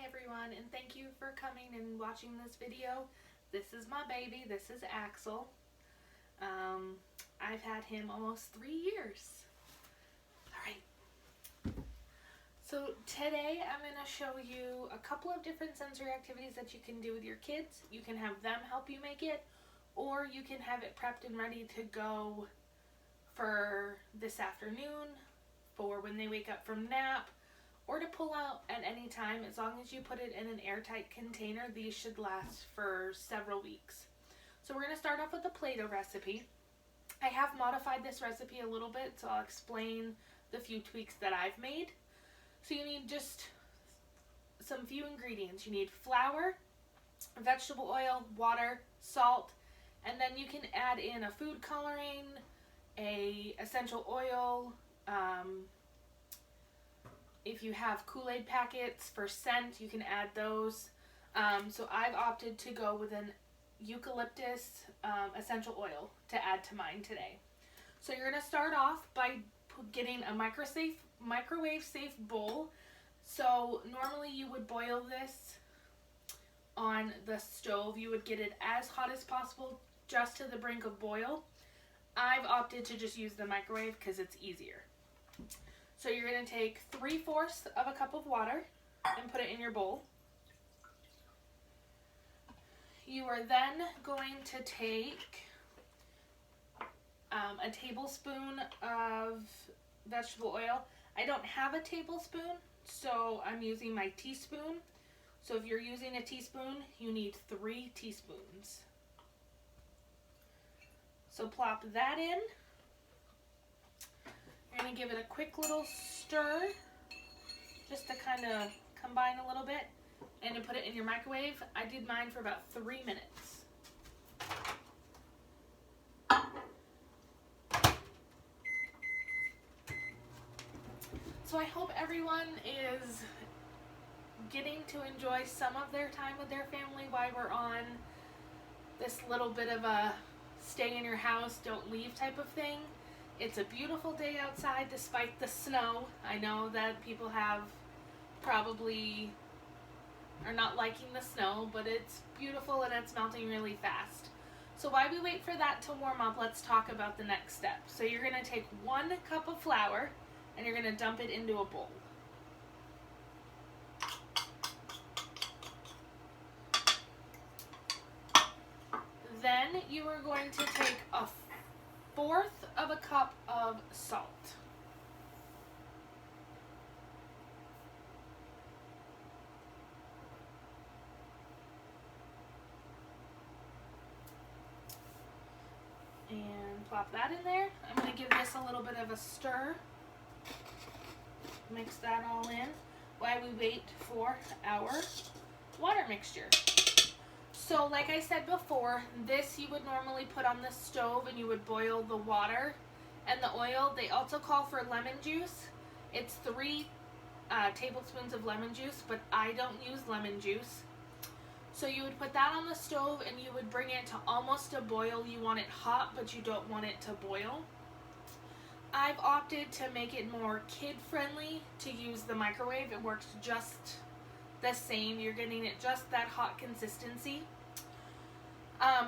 everyone, and thank you for coming and watching this video. This is my baby. This is Axel. I've had him almost 3 years. Alright. So today I'm going to show you a couple of different sensory activities that you can do with your kids. You can have them help you make it, or you can have it prepped and ready to go for this afternoon, for when they wake up from nap, or to pull out at any time. As long as you put it in an airtight container, these should last for several weeks. So we're going to start off with the Play-Doh recipe. I have modified this recipe a little bit, so I'll explain the few tweaks that I've made. So you need just some few ingredients. You need flour, vegetable oil, water, salt, and then you can add in a food coloring, a essential oil, if you have Kool-Aid packets for scent, you can add those. So I've opted to go with an eucalyptus essential oil to add to mine today. So you're going to start off by getting a microwave safe bowl. So normally you would boil this on the stove. You would get it as hot as possible, just to the brink of boil. I've opted to just use the microwave because it's easier. So you're going to take 3/4 of a cup of water and put it in your bowl. You are then going to take a tablespoon of vegetable oil. I don't have a tablespoon, so I'm using my teaspoon. So if you're using a teaspoon, you need 3 teaspoons. So plop that in. You're going to give it a quick little stir just to kind of combine a little bit, and to put it in your microwave. I did mine for about 3 minutes. So I hope everyone is getting to enjoy some of their time with their family while we're on this little bit of a stay in your house, don't leave type of thing. It's a beautiful day outside despite the snow. I know that people probably are not liking the snow, but it's beautiful and it's melting really fast. So while we wait for that to warm up, let's talk about the next step. So you're going to take 1 cup of flour and you're going to dump it into a bowl. Then you are going to take a 1/4 of a cup of salt. And plop that in there. I'm going to give this a little bit of a stir. Mix that all in while we wait for our water mixture. So like I said before, this you would normally put on the stove and you would boil the water and the oil. They also call for lemon juice. It's 3 tablespoons of lemon juice, but I don't use lemon juice. So you would put that on the stove and you would bring it to almost a boil. You want it hot, but you don't want it to boil. I've opted to make it more kid-friendly to use the microwave. It works just the same. You're getting it just that hot consistency.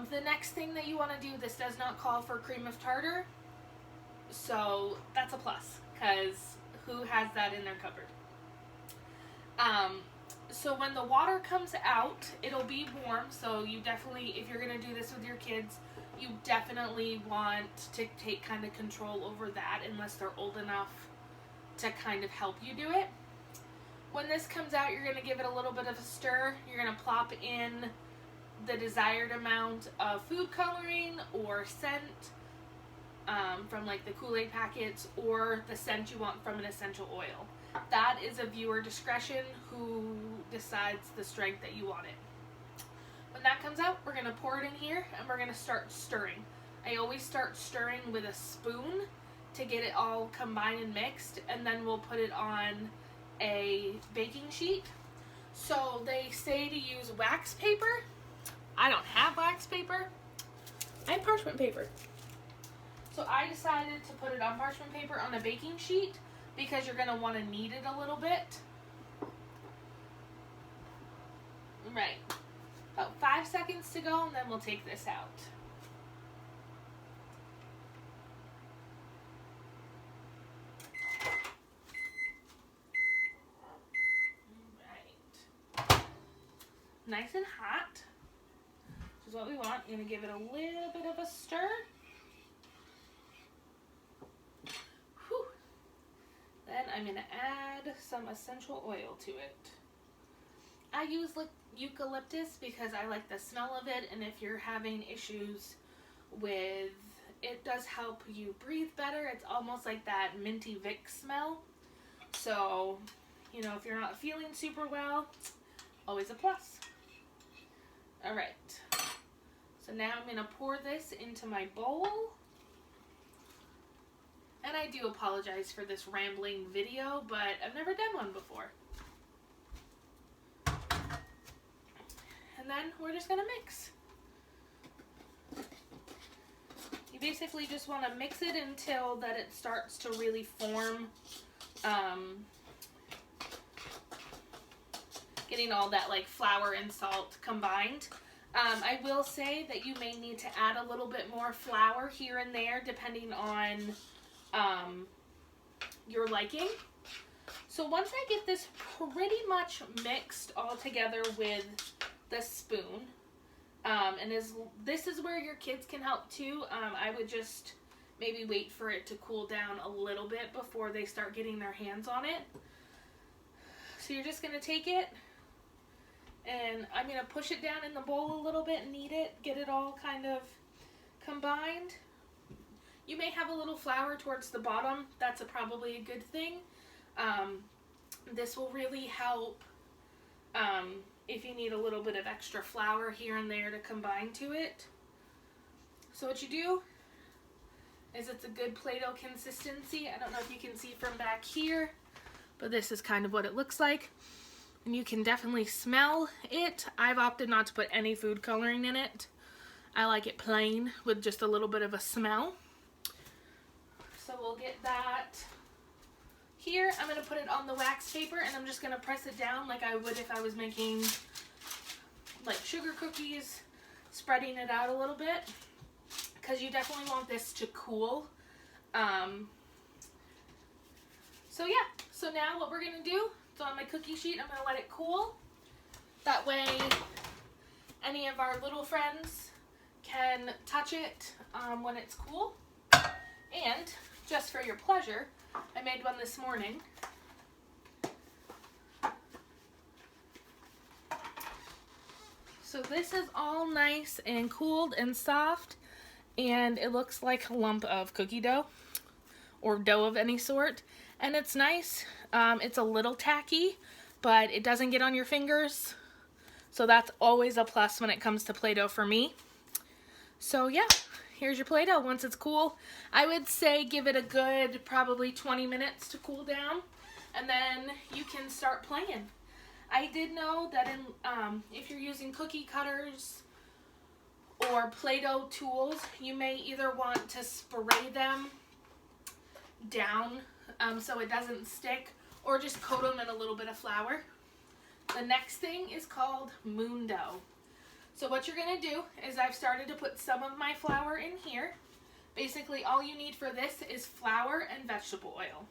The next thing that you want to do, this does not call for cream of tartar, so that's a plus, because who has that in their cupboard? So when the water comes out, it'll be warm, so you definitely, if you're going to do this with your kids, you definitely want to take kind of control over that unless they're old enough to kind of help you do it. When this comes out, you're going to give it a little bit of a stir. You're going to plop in the desired amount of food coloring or scent from like the Kool-Aid packets, or the scent you want from an essential oil. That is a viewer discretion who decides the strength that you want it. When that comes out, we're going to pour it in here and we're going to start stirring. I always start stirring with a spoon to get it all combined and mixed, and then we'll put it on a baking sheet. So they say to use wax paper. I don't have wax paper. I have parchment paper. So I decided to put it on parchment paper on a baking sheet because you're going to want to knead it a little bit. Right. About 5 seconds to go, and then we'll take this out. Right. Nice and hot, which is what we want. You're going to give it a little bit of a stir. Whew. Then I'm going to add some essential oil to it. I use eucalyptus because I like the smell of it, and if you're having issues with, it does help you breathe better. It's almost like that minty Vic smell. So, you know, if you're not feeling super well, always a plus. All right. So now I'm going to pour this into my bowl. And I do apologize for this rambling video, but I've never done one before. And then we're just gonna mix. You basically just want to mix it until that it starts to really form, getting all that like flour and salt combined. I will say that you may need to add a little bit more flour here and there depending on your liking. So once I get this pretty much mixed all together with the spoon, and this is where your kids can help too. I would just maybe wait for it to cool down a little bit before they start getting their hands on it. So you're just going to take it, and I'm going to push it down in the bowl a little bit, knead it, get it all kind of combined. You may have a little flour towards the bottom. That's probably a good thing. This will really help if you need a little bit of extra flour here and there to combine to it. So what you do is, it's a good Play-Doh consistency. I don't know if you can see from back here, but this is kind of what it looks like. And you can definitely smell it. I've opted not to put any food coloring in it. I like it plain with just a little bit of a smell. So we'll get that here. I'm going to put it on the wax paper, and I'm just going to press it down like I would if I was making like sugar cookies, spreading it out a little bit, because you definitely want this to cool. So yeah, so now what we're going to do, it's on my cookie sheet, I'm going to let it cool. That way any of our little friends can touch it when it's cool. And just for your pleasure, I made one this morning. So this is all nice and cooled and soft, and it looks like a lump of cookie dough or dough of any sort, and it's nice. It's a little tacky, but it doesn't get on your fingers, so that's always a plus when it comes to Play-Doh for me. So yeah, here's your Play-Doh once it's cool. I would say give it a good probably 20 minutes to cool down, and then you can start playing. I did know that if you're using cookie cutters or Play-Doh tools, you may either want to spray them down so it doesn't stick, or just coat them in a little bit of flour. The next thing is called moon dough. So what you're going to do is, I've started to put some of my flour in here. Basically all you need for this is flour and vegetable oil.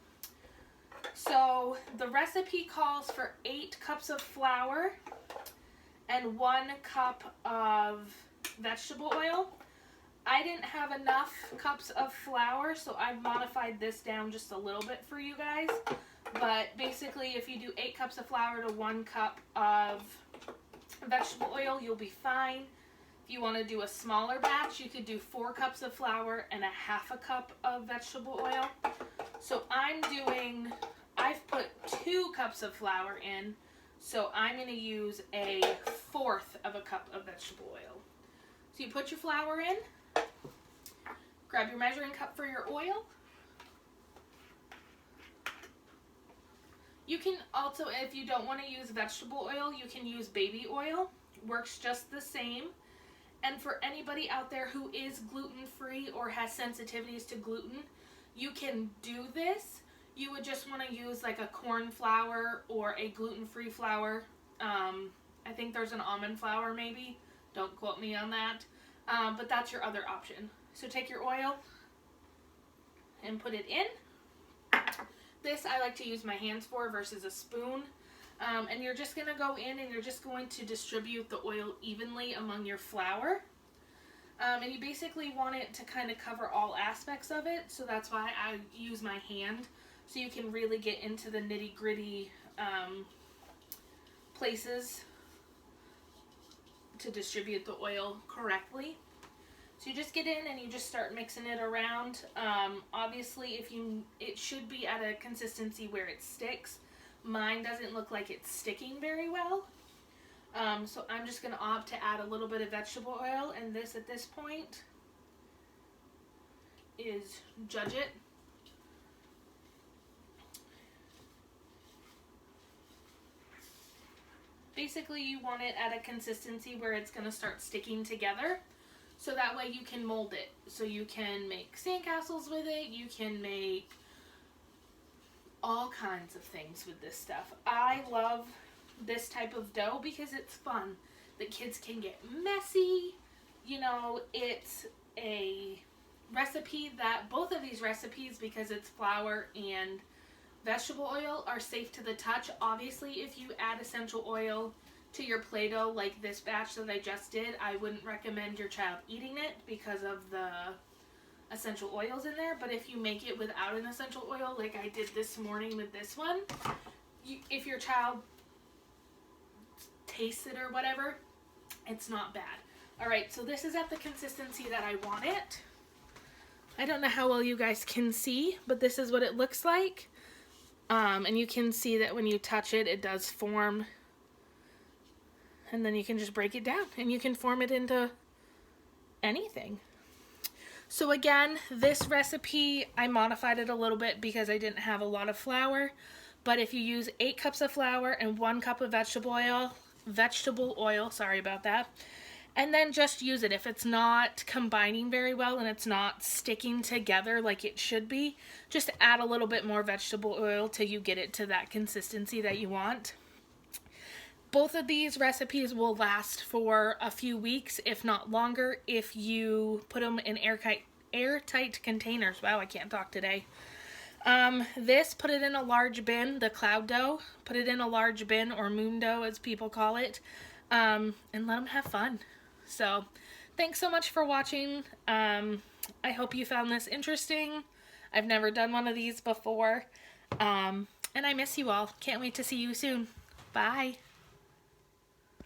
So the recipe calls for 8 cups of flour and 1 cup of vegetable oil. I didn't have enough cups of flour, so I've modified this down just a little bit for you guys. But basically, if you do 8 cups of flour to 1 cup of vegetable oil, you'll be fine. If you want to do a smaller batch, you could do 4 cups of flour and ½ a cup of vegetable oil. So I've put 2 cups of flour in, so I'm going to use a 1/4 of a cup of vegetable oil. So you put your flour in, grab your measuring cup for your oil. You can also, if you don't want to use vegetable oil, you can use baby oil. Works just the same. And for anybody out there who is gluten-free or has sensitivities to gluten, you can do this. You would just want to use like a corn flour or a gluten-free flour. I think there's an almond flour maybe. Don't quote me on that. But that's your other option. So take your oil and put it in. This I like to use my hands for versus a spoon. And you're just going to go in and you're just going to distribute the oil evenly among your flour. And you basically want it to kind of cover all aspects of it. So that's why I use my hand. So you can really get into the nitty gritty places to distribute the oil correctly. So you just get in and you just start mixing it around. Obviously, it should be at a consistency where it sticks. Mine doesn't look like it's sticking very well. So I'm just going to opt to add a little bit of vegetable oil, and this at this point is judge it. Basically, you want it at a consistency where it's going to start sticking together. So that way you can mold it. So you can make sandcastles with it. You can make all kinds of things with this stuff. I love this type of dough because it's fun. The kids can get messy. You know, it's a recipe that both of these recipes, because it's flour and vegetable oil, are safe to the touch. Obviously, if you add essential oil to your Play-Doh like this batch that I just did, I wouldn't recommend your child eating it because of the essential oils in there. But if you make it without an essential oil like I did this morning with this one, if your child tastes it or whatever, it's not bad. Alright, so this is at the consistency that I want it. I don't know how well you guys can see, but this is what it looks like. And you can see that when you touch it, it does form. And then you can just break it down and you can form it into anything. So again, this recipe, I modified it a little bit because I didn't have a lot of flour. But if you use 8 cups of flour and 1 cup of vegetable oil, sorry about that, and then just use it. If it's not combining very well and it's not sticking together like it should be, just add a little bit more vegetable oil till you get it to that consistency that you want. Both of these recipes will last for a few weeks, if not longer, if you put them in airtight containers. Wow, I can't talk today. This, put it in a large bin, the cloud dough, put it in a large bin, or moon dough as people call it, and let them have fun. So, thanks so much for watching. I hope you found this interesting. I've never done one of these before, and I miss you all. Can't wait to see you soon. Bye.